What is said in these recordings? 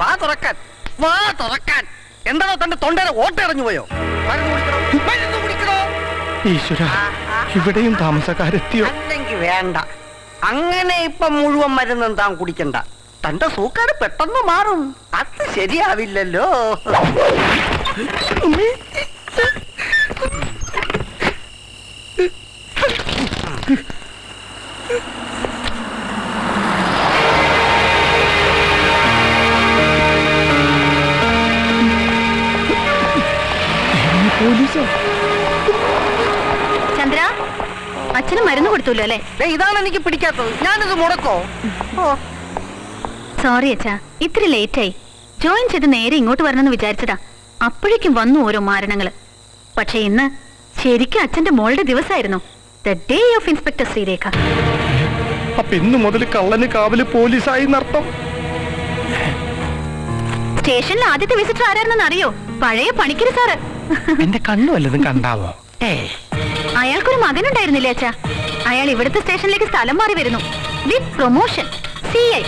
വാ തുറക്കാൻ, വാ തുറക്കാൻ. എന്താണോ തന്റെ തൊണ്ടയിലെ ഓട്ടറിഞ്ഞു പോയോ? മരുന്ന് കുടിക്കണോ? ഈശ്വര, ഇവിടെയും താമസക്കാരെത്തിയോ? അല്ലെങ്കിൽ വേണ്ട, അങ്ങനെ ഇപ്പൊ മുഴുവൻ മരുന്നും താൻ കുടിക്കണ്ട. തന്റെ സൂക്കാട് പെട്ടെന്ന് മാറും. അത് ശരിയാവില്ലല്ലോ. ചന്ദ്ര, അച്ഛന് മരുന്ന് കൊടുത്തല്ലോ അല്ലേ? ഇതാണ് എനിക്ക് പിടിക്കാത്തത്. ഞാനിത് മുടക്കോ? സോറി അച്ഛാ, ഇത്തിരി ലേറ്റായി. ജോയിൻ ചെയ്ത് നേരെ ഇങ്ങോട്ട് വരണമെന്ന് വിചാരിച്ചതാ. അപ്പോഴേക്കും വന്നു ഓരോ മാരണങ്ങള്. പക്ഷെ ഇന്ന് ശരിക്കും അച്ഛന്റെ മോളുടെ ദിവസമായിരുന്നു. The day of inspector Sreerekha. അപ്പൊ ഇന്ന് മുതൽ കള്ളന് കാവല് പോലീസായി നർത്തം. സ്റ്റേഷനിൽ ആദ്യത്തെ വിസിറ്റർ ആരായിരുന്നെന്ന് അറിയോ? പഴയ പണിക്കര് സാറ്. എന്റെ കണ്ണു വല്ലതും കണ്ടാവോ? അയാൾക്കൊരു മകനുണ്ടായിരുന്നില്ലേ അച്ഛാ? അയാൾ ഇവിടുത്തെ സ്റ്റേഷനിലേക്ക് സ്ഥലം മാറി വരുന്നു. With promotion, CI.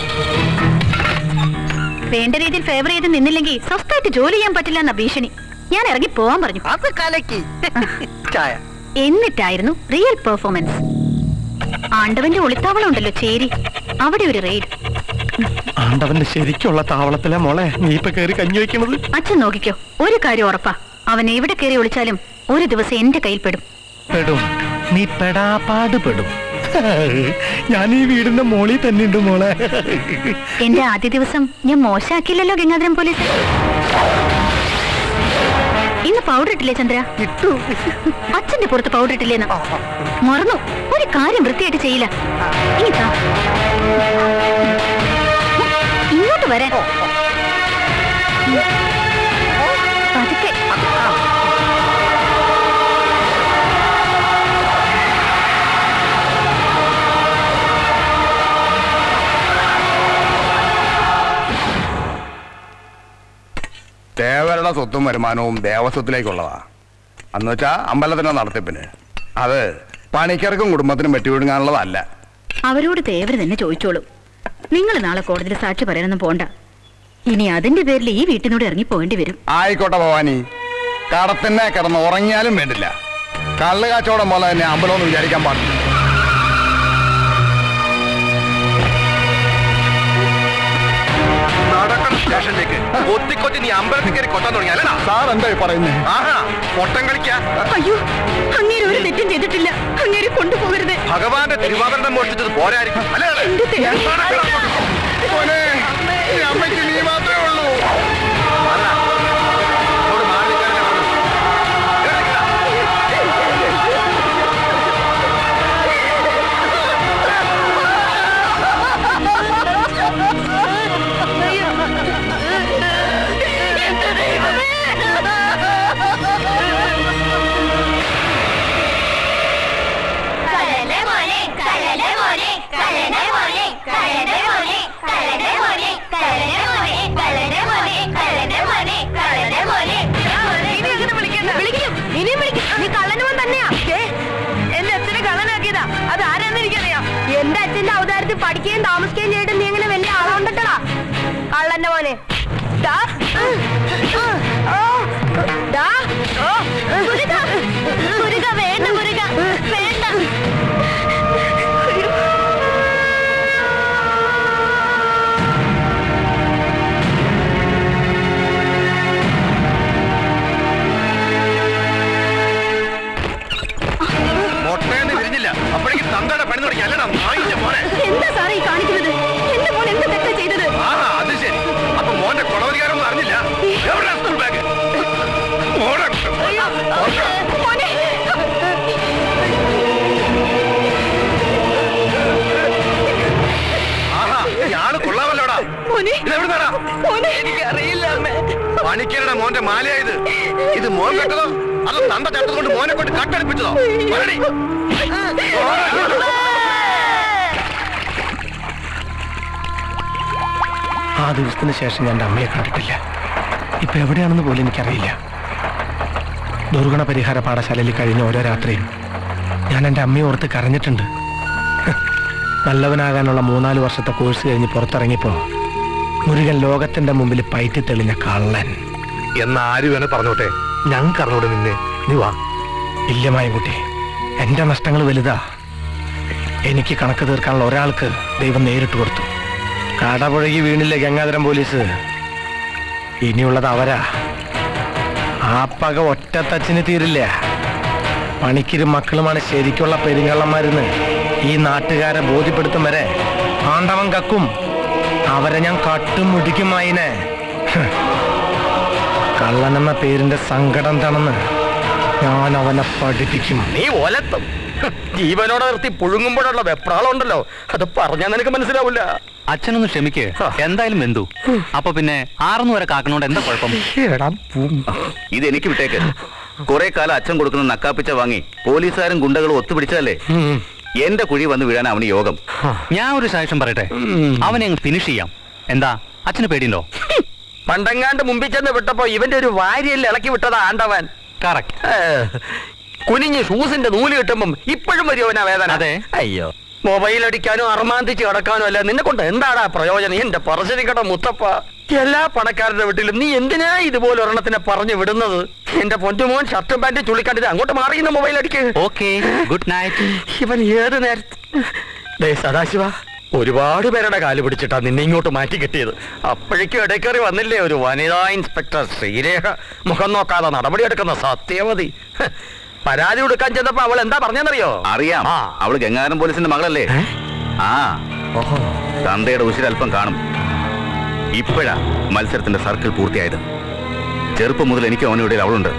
വേണ്ട രീതിയിൽ ഫേവർ ചെയ്ത് നിന്നില്ലെങ്കിൽ സ്വസ്ഥമായിട്ട് ജോലി ചെയ്യാൻ പറ്റില്ല എന്ന ഭീഷണി. ഞാൻ ഇറങ്ങി പോവാൻ പറഞ്ഞു. അത് കലക്കി. ചായ. എന്നിട്ടായിരുന്നു റിയൽ പെർഫോമൻസ്. ആണ്ടവന്റെ ഒളിത്താവളം ഉണ്ടല്ലോ ചേരി, അവിടെ ഒരു റെയ്ഡ്. ആണ്ടവന്റെ ശരിക്കുള്ള താവളത്തിലെ മോളെ നീ ഇപ്പൊ കേറി കഞ്ഞി വെക്കണത്. അച്ഛൻ നോക്കിക്കോ, ഒരു കാര്യം ഉറപ്പാ, അവൻ എവിടെ കയറി ഒളിച്ചാലും ഒരു ദിവസം എന്റെ കയ്യിൽ പെടും. പെടും, നീ പെടാപ്പാട് പെടും. ഞാൻ ഈ വീടിന്റെ മോളിൽ തന്നെ ഉണ്ട് മോളെ. എന്റെ ആദ്യ ദിവസം ഞാൻ മോശമാക്കില്ലല്ലോ ഗംഗാധരൻ പോലീസ്. ഇന്ന് പൗഡർ ഇട്ടില്ലേ ചന്ദ്ര? ഇട്ടു. അച്ഛന്റെ പുറത്ത് പൗഡർ ഇട്ടില്ലേന്ന് മറന്നു. ഒരു കാര്യം വൃത്തിയായിട്ട് ചെയ്യില്ല. ഇനി താ ഇങ്ങോട്ട് വരാൻ. പതുക്കെ. ദേവരുടെ സ്വത്തും വരുമാനവും ദേവസ്വത്തിലേക്കുള്ളതാ. അന്ന് വെച്ചാ അമ്പലത്തിന്റെ നടത്തിപ്പിന്. അത് പണിക്കർക്കും കുടുംബത്തിനും വെട്ടിവിടുങ്ങാനുള്ളതല്ല. അവരോട് ദേവര് തന്നെ ചോദിച്ചോളൂ. നിങ്ങൾ നാളെ കോടതിയിൽ സാക്ഷി പറയാനൊന്നും പോണ്ട. ഇനി അതിന്റെ പേരിൽ ഈ വീട്ടിനോട് ഇറങ്ങി പോകേണ്ടി വരും. ആയിക്കോട്ടെ ഭവാനി, കടത്തിനെ കിടന്ന് ഉറങ്ങിയാലും വേണ്ടില്ല. കള്ള് കാച്ചോടം പോലെ തന്നെ അമ്പലമൊന്നും വിചാരിക്കാൻ പാടില്ല. സ്റ്റേഷനിലേക്ക് കൊത്തി നീ അമ്പലത്തിൽ കയറി കൊത്താൻ തുടങ്ങിയാലോ? സാർ എന്താ പറയുന്നേ? ആഹാ, പൊട്ടം കളിക്കാ. അയ്യോ, അങ്ങേര് ഒരു തെറ്റും ചെയ്തിട്ടില്ല. അങ്ങേര് കൊണ്ടുപോകരുത്. ഭഗവാന്റെ തിരുവാഭരണം മോഷ്ടിച്ചത് പോരായിരിക്കും. അമ്മയ്ക്ക് നീ മാത്രമേ ഉള്ളൂ. എന്റെ അച്ഛന്റെ അവതാരത്തിൽ പഠിക്കുകയും താമസിക്കുകയും ചെയ്തിട്ട് നീ എങ്ങനെ വലിയ ആളാണ്ടട്ടാ കള്ളന്റെ മോനെ. വേണ്ട മുരുക, വേണ്ട. അപ്പോഴേക്കും തന്തയുടെ പണി തുടങ്ങി. അല്ലടാ നായിന്റെ മോനെ. എന്താ സാറേ ഈ കാണിക്കുന്നത്? എന്റെ മോൻ എന്ത് തെറ്റാ ചെയ്തത്? അത് ശരി. അപ്പൊ മോന്റെ കൊളവധികാരൊന്നും അറിഞ്ഞില്ല. എവിടെ സ്കൂൾ ബാഗ്? ആഹാ, ഇയാള് കൊള്ളാമല്ലോടാ. ഇതെവിടുന്നാടാ? എനിക്കറിയില്ല. പണിക്കരുടെ മോന്റെ മാലയായത്. ഇത് മോൻ കെട്ടതോ അതോ തന്ത ചട്ടതുകൊണ്ട് മോനെ കൊണ്ട് കട്ടടിപ്പിച്ചതോ? ആ ദിവസത്തിന് ശേഷം ഞാൻ എൻ്റെ അമ്മയെ കണ്ടിട്ടില്ല. ഇപ്പൊ എവിടെയാണെന്ന് പോലും എനിക്കറിയില്ല. ദുർഗുണ പരിഹാര പാഠശാലയിൽ കഴിഞ്ഞ ഓരോ രാത്രിയും ഞാൻ എൻ്റെ അമ്മയെ ഓർത്ത് കരഞ്ഞിട്ടുണ്ട്. നല്ലവനാകാനുള്ള 3-4 വർഷത്തെ കോഴ്സ് കഴിഞ്ഞ് പുറത്തിറങ്ങിയപ്പോൾ മുരുകൻ ലോകത്തിന്റെ മുമ്പിൽ പയറ്റി തെളിഞ്ഞ കള്ളൻ. എന്നാ ആര് വേണേ പറഞ്ഞോട്ടെ, ഞങ്ങൾക്ക് അറിഞ്ഞൂടെ നിന്നെ. നീ വാ. ഇല്ല മായൻകുട്ടി, എന്റെ നഷ്ടങ്ങൾ വലുതാ. എനിക്ക് കണക്ക് തീർക്കാനുള്ള ഒരാൾക്ക് ദൈവം നേരിട്ട് കൊടുത്തു. കടപുഴകി വീണില്ലേ ഗംഗാധരം പോലീസ്, ഇനിയുള്ളത് അവരാ. ആ പക ഒറ്റത്തച്ചിന് തീരില്ല. പണിക്കിരും മക്കളുമാണ് ശരിക്കുള്ള പെരുങ്കള്ളന്മാരെന്ന് ഈ നാട്ടുകാരെ ബോധ്യപ്പെടുത്തും വരെ ആണ്ടവൻ കക്കും. അവരെ ഞാൻ കട്ടും മുടിക്കുമായിനെ. കള്ളനെന്ന പേരിന്റെ സങ്കടം എന്താണെന്ന് ഞാൻ അവനെ പഠിപ്പിക്കും. നീ ഒലത്തും ജീവനോടെ നിർത്തി പുഴുങ്ങുമ്പോഴുള്ള വെപ്രാളം ഉണ്ടല്ലോ, അത് പറഞ്ഞാൽ നിനക്ക് മനസ്സിലാവില്ല. അച്ഛനൊന്ന് ക്ഷമിക്ക്, എന്തായാലും വെന്തു. അപ്പൊ പിന്നെ 6 വരെ കാക്കണോണ്ട് എന്താ കുഴപ്പം? ഇത് എനിക്ക് വിട്ടേക്ക്. കുറെ കാലം അച്ഛൻ കൊടുക്കുന്ന നക്കാപ്പിച്ച വാങ്ങി പോലീസുകാരും ഗുണ്ടകളും ഒത്തുപിടിച്ചതല്ലേ. എന്റെ കുഴി വന്ന് വീഴാൻ അവന് യോഗം. ഞാൻ ഒരു സാക്ഷ്യം പറയട്ടെ, അവനെ അങ്ങ് ഫിനിഷ് ചെയ്യാം. എന്താ അച്ഛന് പേടിയുണ്ടോ? പണ്ടങ്ങാണ്ട് മുമ്പിൽ ചെന്ന് വിട്ടപ്പോ ഇവന്റെ ഒരു വാരിയല്ല ഇളക്കി വിട്ടതാ ആണ്ടവൻ. കറക്റ്റ്. കുനിഞ്ഞ് ഷൂസിന്റെ നൂല് കിട്ടുമ്പം ഇപ്പോഴും വരും അവനാ വേദന. അതെ. അയ്യോ, മൊബൈൽ അടിക്കാനോ അർമാന്തിച്ച് കിടക്കാനോ അല്ല, നിന്നെ കൊണ്ട് എന്താടാ പ്രയോജനം? എന്റെ പറശ്ശിനിക്കട മുത്തപ്പ, എല്ലാ പണക്കാരുടെ വീട്ടിലും നീ എന്തിനാ ഇതുപോലെ ഒരെണ്ണത്തിനെ പറഞ്ഞു വിടുന്നത്? എന്റെ പൊന്നുമോൻ ഷർട്ടും പാന്റും ചുള്ളിക്കണ്ടിട്ട് അങ്ങോട്ട് മാറിയുന്ന മൊബൈൽ അടിക്ക്. Okay, good night. ഇവൻ ഏത് നേരത്തെ സദാശിവ ഒരുപാട് പേരുടെ കാല് പിടിച്ചിട്ടാ നിന്നെ ഇങ്ങോട്ട് മാറ്റി കിട്ടിയത്. അപ്പോഴേക്കും ഇടയ്ക്കേറി വന്നില്ലേ ഒരു വനിതാ ഇൻസ്പെക്ടർ ശ്രീരേഖ, മുഖം നോക്കാതെ നടപടിയെടുക്കുന്ന സത്യവതി. പരാതി കൊടുക്കാൻ ചെന്നപ്പോ അവൾ എന്താ പറഞ്ഞെന്നറിയോ? അറിയാം, അവള് ഗംഗാധരം പോലീസിന്റെ മകളല്ലേ. ആ, തന്തയുടെ ഉശിര അല്പം കാണും. ഇപ്പോഴാ മത്സരത്തിന്റെ സർക്കിൾ പൂർത്തിയായത്. ചെറുപ്പം മുതൽ എനിക്ക് അവനിടയിൽ അവളുണ്ട്,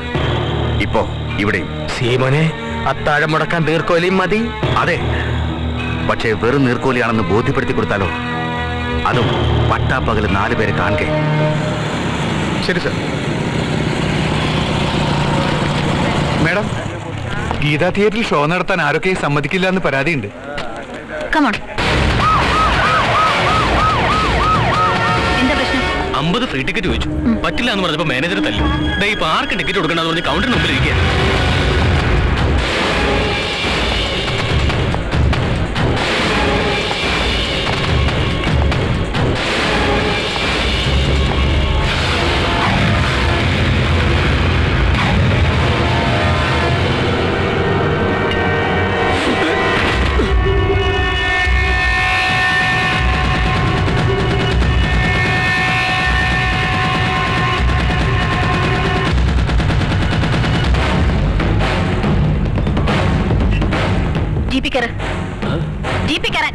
ഇപ്പോ ഇവിടെയും. സീമോനെ, അത്താഴം മുടക്കാൻ നീർക്കോലിയും മതി. അതെ, പക്ഷേ വെറും നീർക്കോലിയാണെന്ന് ബോധ്യപ്പെടുത്തി കൊടുത്താലോ? അതും പട്ടാപ്പകല് 4 പേരെ കാണുകെ. ശരി സർ. മാഡം, ഗീതാ തിയേറ്ററിൽ ഷോ നടത്താൻ ആരൊക്കെ സമ്മതിക്കില്ല എന്ന് പരാതിയുണ്ട്. കമോൺ. എന്താ പ്രശ്നം? 50 ഫ്രീ ടിക്കറ്റ് ചോദിച്ചു, പറ്റില്ല എന്ന് പറഞ്ഞപ്പോ മാനേജർ തല്ലു. ഇപ്പൊ ആർക്ക് ടിക്കറ്റ് കൊടുക്കണമെന്ന് പറഞ്ഞ് കൗണ്ടറിന് മുമ്പിൽ ഇരിക്കുക. ജീപ്പി കയറാൻ.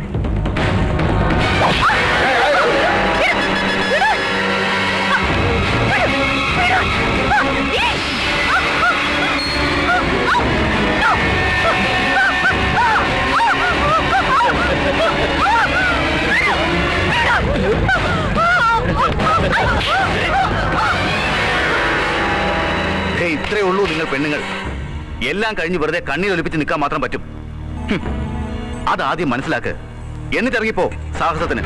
ഇത്രേ ഉള്ളൂ നിങ്ങൾ പെണ്ണുങ്ങൾ. എല്ലാം കഴിഞ്ഞ് വെറുതെ കണ്ണീരൊലിപ്പിച്ച് നിൽക്കാൻ മാത്രം പറ്റും. അതാദ്യം മനസ്സിലാക്ക്, എന്നിട്ടിറങ്ങിപ്പോ സാഹസത്തിന്.